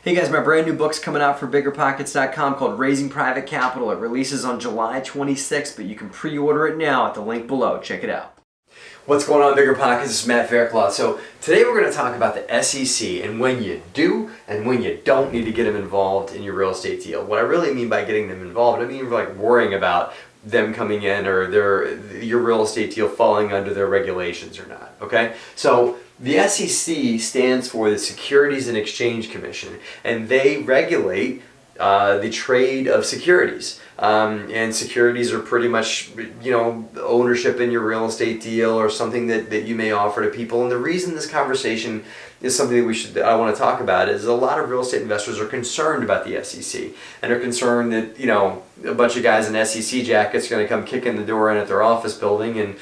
Hey guys, my brand new book's coming out for BiggerPockets.com called Raising Private Capital. It releases on July 26th, but you can pre-order it now at the link below. Check it out. What's going on, BiggerPockets? This is Matt Faircloth. So today we're going to talk about the SEC and when you do and when you don't need to get them involved in your real estate deal. What I really mean by getting them involved, I mean like worrying about them coming in or your real estate deal falling under their regulations or not. Okay? So the SEC stands for the Securities and Exchange Commission, and they regulate the trade of securities. And securities are pretty much, ownership in your real estate deal or something that you may offer to people. And the reason this conversation is something that I want to talk about is a lot of real estate investors are concerned about the SEC and are concerned that, a bunch of guys in SEC jackets are going to come kicking the door in at their office building and,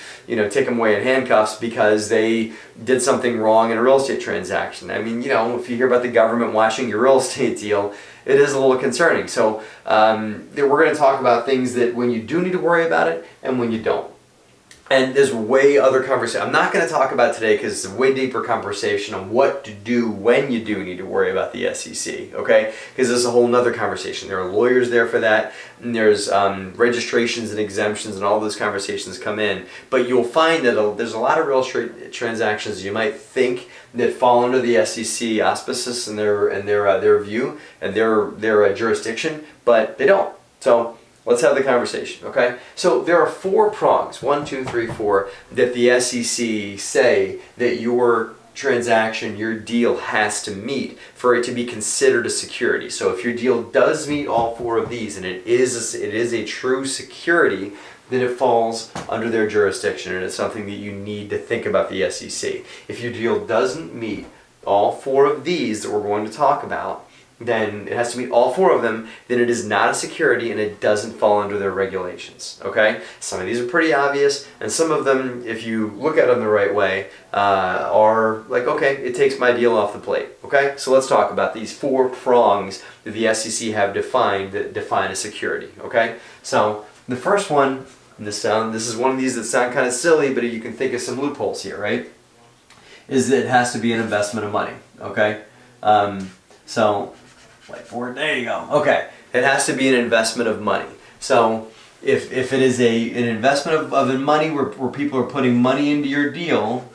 take them away in handcuffs because they did something wrong in a real estate transaction. I mean, if you hear about the government watching your real estate deal, it is a little concerning. So we're going to talk about things that when you do need to worry about it and when you don't. And there's way other conversation. I'm not going to talk about today because it's a way deeper conversation on what to do when you do need to worry about the SEC, okay? Because there's a whole nother conversation. There are lawyers there for that, and there's registrations and exemptions and all those conversations come in. But you'll find that there's a lot of real estate transactions you might think that fall under the SEC auspices and their view and their jurisdiction, but they don't. So let's have the conversation, okay? So there are 4 prongs, 1, 2, 3, 4, that the SEC say that your transaction, your deal has to meet for it to be considered a security. So if your deal does meet all 4 of these and it is a true security, then it falls under their jurisdiction and it's something that you need to think about the SEC. If your deal doesn't meet all 4 of these that we're going to talk about, then it has to meet all 4 of them, then it is not a security and it doesn't fall under their regulations, okay? Some of these are pretty obvious, and some of them, if you look at them the right way, are like, okay, it takes my deal off the plate, okay? So let's talk about these 4 prongs that the SEC have defined that define a security, okay? So the first one, and this is one of these that sound kind of silly, but you can think of some loopholes here, right? Is that it has to be an investment of money, okay? Whiteboard, there you go. Okay, it has to be an investment of money. So if it is an investment of money where people are putting money into your deal,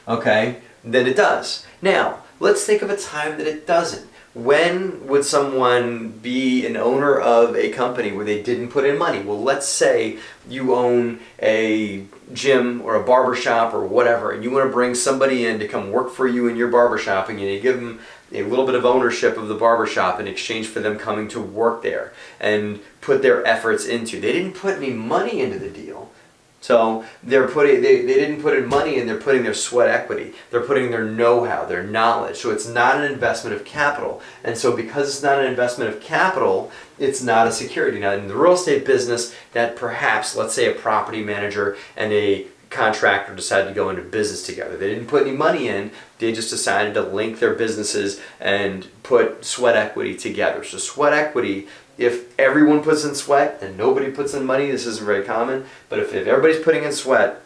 okay, then it does. Now, let's think of a time that it doesn't. When would someone be an owner of a company where they didn't put in money? Well, let's say you own a gym or a barbershop or whatever, and you want to bring somebody in to come work for you in your barbershop, and you give them a little bit of ownership of the barbershop in exchange for them coming to work there and put their efforts into. They didn't put any money into the deal. So they didn't put in money, and they're putting their sweat equity. They're putting their know-how, their knowledge. So it's not an investment of capital. And so because it's not an investment of capital, it's not a security. Now in the real estate business, that perhaps, let's say a property manager and a contractor decided to go into business together. They didn't put any money in, they just decided to link their businesses and put sweat equity together. So sweat equity, if everyone puts in sweat and nobody puts in money, this isn't very common, but if everybody's putting in sweat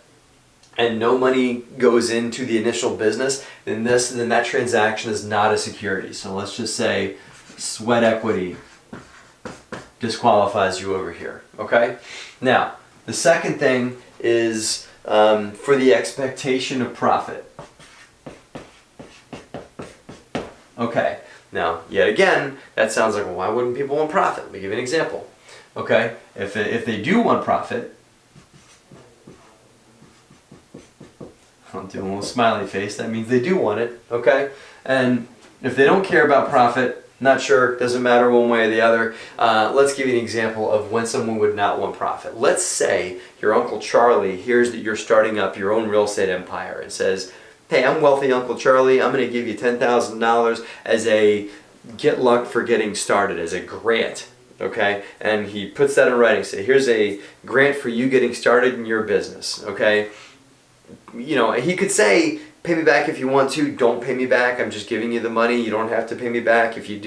and no money goes into the initial business, then that transaction is not a security. So let's just say sweat equity disqualifies you over here, okay? Now, the second thing is for the expectation of profit. Okay, now yet again, that sounds like, well, why wouldn't people want profit? Let me give you an example. Okay, if they do want profit, I'm doing a little smiley face, that means they do want it, okay? And if they don't care about profit, not sure, doesn't matter one way or the other. Let's give you an example of when someone would not want profit. Let's say your Uncle Charlie hears that you're starting up your own real estate empire and says, hey, I'm wealthy Uncle Charlie, I'm going to give you $10,000 as a get luck for getting started, as a grant, okay? And he puts that in writing, say, here's a grant for you getting started in your business, okay? He could say, pay me back if you want to, don't pay me back, I'm just giving you the money, you don't have to pay me back. If you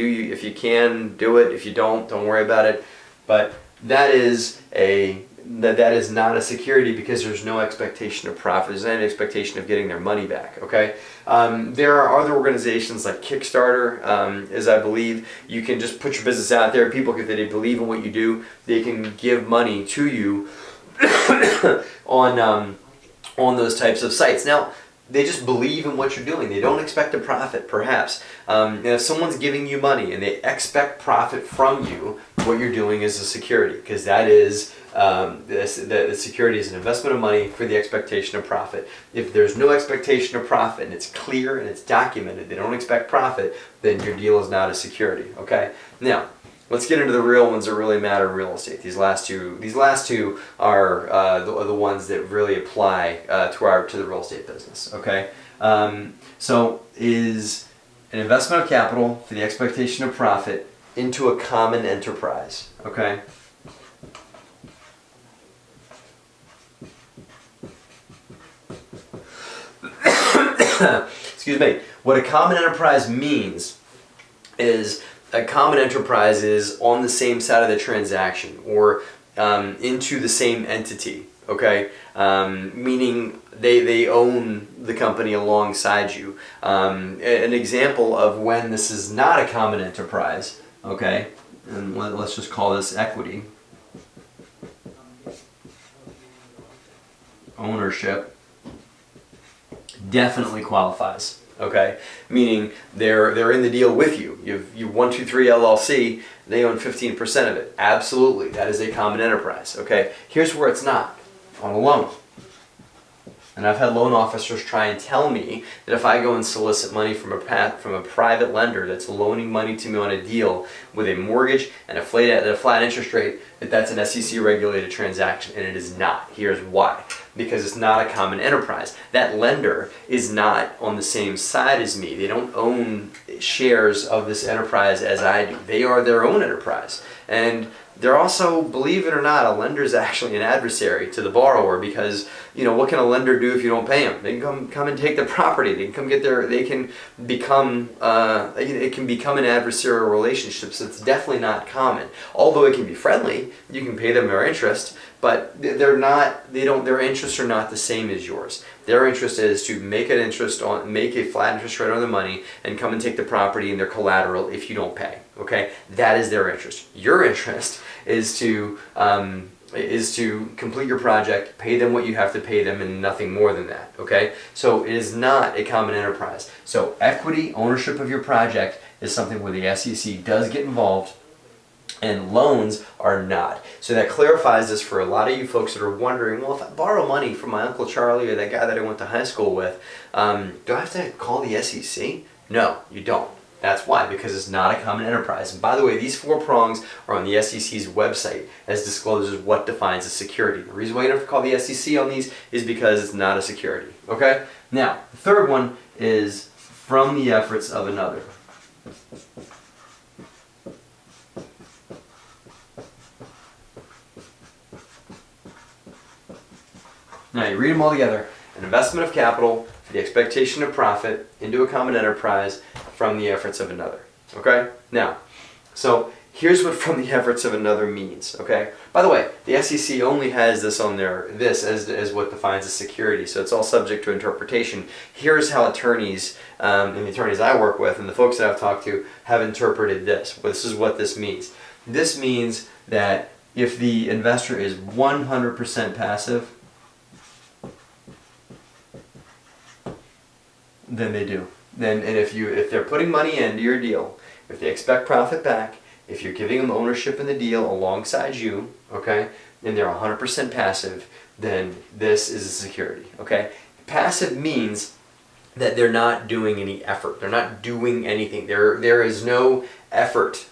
can, do it. If you don't worry about it. But that is that is not a security because there's no expectation of profit. There's no expectation of getting their money back. Okay. There are other organizations like Kickstarter, as I believe you can just put your business out there. People, if they believe in what you do, they can give money to you on those types of sites. Now, they just believe in what you're doing. They don't expect a profit, perhaps. And if someone's giving you money and they expect profit from you, what you're doing is a security, because that is the security is an investment of money for the expectation of profit. If there's no expectation of profit and it's clear and it's documented, they don't expect profit, then your deal is not a security. Okay. Now, let's get into the real ones that really matter in real estate. These last two are the ones that really apply to the real estate business. Okay, so is an investment of capital for the expectation of profit into a common enterprise. Okay. Excuse me. What a common enterprise means is a common enterprise is on the same side of the transaction or into the same entity, okay? Meaning they own the company alongside you. An example of when this is not a common enterprise, okay? And let's just call this equity. Ownership definitely qualifies. Okay, meaning they're in the deal with you. You 123 LLC. They own 15% of it. Absolutely, that is a common enterprise. Okay, here's where it's not on a loan. And I've had loan officers try and tell me that if I go and solicit money from a private lender that's loaning money to me on a deal with a mortgage and a flat interest rate, that's an SEC regulated transaction, and it is not. Here's why. Because it's not a common enterprise. That lender is not on the same side as me. They don't own shares of this enterprise as I do. They are their own enterprise. And they're also, believe it or not, a lender is actually an adversary to the borrower, because, you know, what can a lender do if you don't pay them? They can come and take the property. They can come get they can become, it can become an adversarial relationship. So it's definitely not common. Although it can be friendly, you can pay them their interest, but their interests are not the same as yours. Their interest is to make a flat interest rate on the money and come and take the property and their collateral if you don't pay. Okay, that is their interest. Your interest is to complete your project, pay them what you have to pay them, and nothing more than that. Okay, so it is not a common enterprise. So equity ownership of your project is something where the SEC does get involved, and loans are not. So that clarifies this for a lot of you folks that are wondering, well, if I borrow money from my Uncle Charlie or that guy that I went to high school with, do I have to call the SEC? No, you don't. That's why, because it's not a common enterprise. And by the way, these 4 prongs are on the SEC's website as discloses what defines a security. The reason why you don't have to call the SEC on these is because it's not a security. Okay? Now, the third one is from the efforts of another. Now, you read them all together. An investment of capital for the expectation of profit into a common enterprise from the efforts of another. Okay? Now, so here's what from the efforts of another means. Okay? By the way, the SEC only has this on this as what defines a security, so it's all subject to interpretation. Here's how attorneys, and the attorneys I work with and the folks that I've talked to have interpreted this. This is what this means. This means that if the investor is 100% passive, then they do. And if they're putting money into your deal, if they expect profit back, if you're giving them ownership in the deal alongside you, okay, and they're 100% passive, then this is a security, okay? Passive means that they're not doing any effort. They're not doing anything. There is no effort,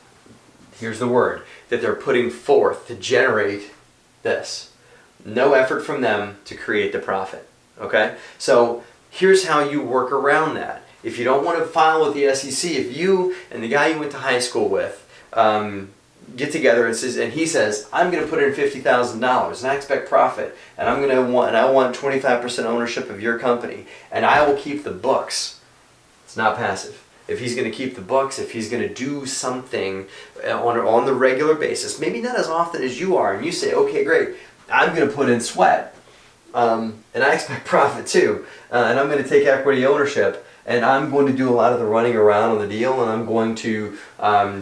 here's the word, that they're putting forth to generate this. No effort from them to create the profit, okay? So here's how you work around that. If you don't want to file with the SEC, if you and the guy you went to high school with get together and he says, I'm going to put in $50,000 and I expect profit, and I want 25% ownership of your company, and I will keep the books. It's not passive. If he's going to keep the books, if he's going to do something on the regular basis, maybe not as often as you are, and you say, okay, great, I'm going to put in sweat, and I expect profit too, and I'm going to take equity ownership, and I'm going to do a lot of the running around on the deal, and I'm going to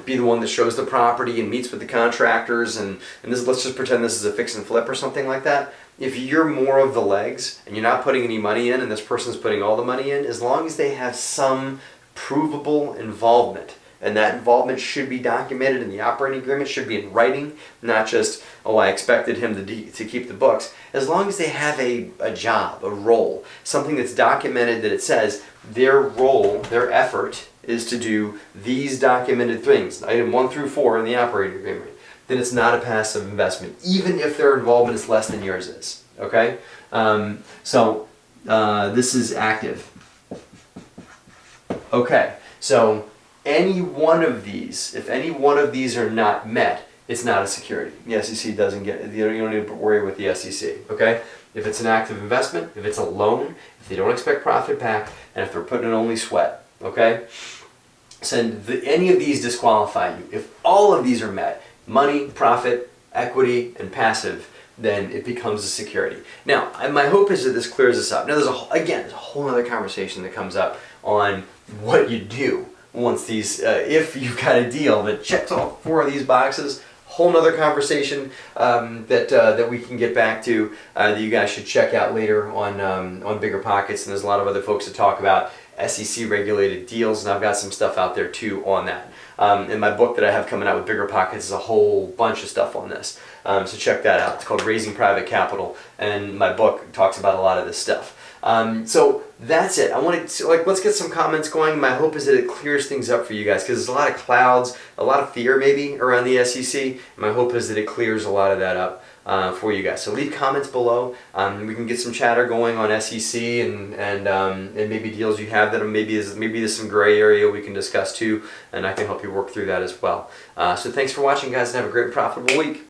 be the one that shows the property and meets with the contractors, and this, let's just pretend this is a fix and flip or something like that. If you're more of the legs and you're not putting any money in and this person's putting all the money in, as long as they have some provable involvement, and that involvement should be documented in the operating agreement, should be in writing, not just, oh, I expected him to keep the books. As long as they have a job, a role, something that's documented that it says their role, their effort is to do these documented things, item 1 through 4 in the operating agreement, then it's not a passive investment, even if their involvement is less than yours is. Okay? This is active. Okay, so any one of these, if any one of these are not met, it's not a security. The SEC doesn't get, you don't need to worry with the SEC, okay? If it's an active investment, if it's a loan, if they don't expect profit back, and if they're putting in only sweat, okay? So any of these disqualify you. If all of these are met, money, profit, equity, and passive, then it becomes a security. Now, my hope is that this clears this up. Now, there's a whole other conversation that comes up on what you do once these, if you've got a deal that checks all 4 of these boxes. Whole nother conversation that we can get back to that you guys should check out later on BiggerPockets, and there's a lot of other folks that talk about SEC regulated deals, and I've got some stuff out there too on that. In my book that I have coming out with BiggerPockets is a whole bunch of stuff on this, so check that out. It's called Raising Private Capital, and my book talks about a lot of this stuff. So that's it. I wanted to, let's get some comments going. My hope is that it clears things up for you guys, because there's a lot of clouds, a lot of fear maybe around the SEC. My hope is that it clears a lot of that up for you guys. So leave comments below. We can get some chatter going on SEC and maybe deals you have that maybe there's some gray area we can discuss too, and I can help you work through that as well. So thanks for watching, guys, and have a great profitable week.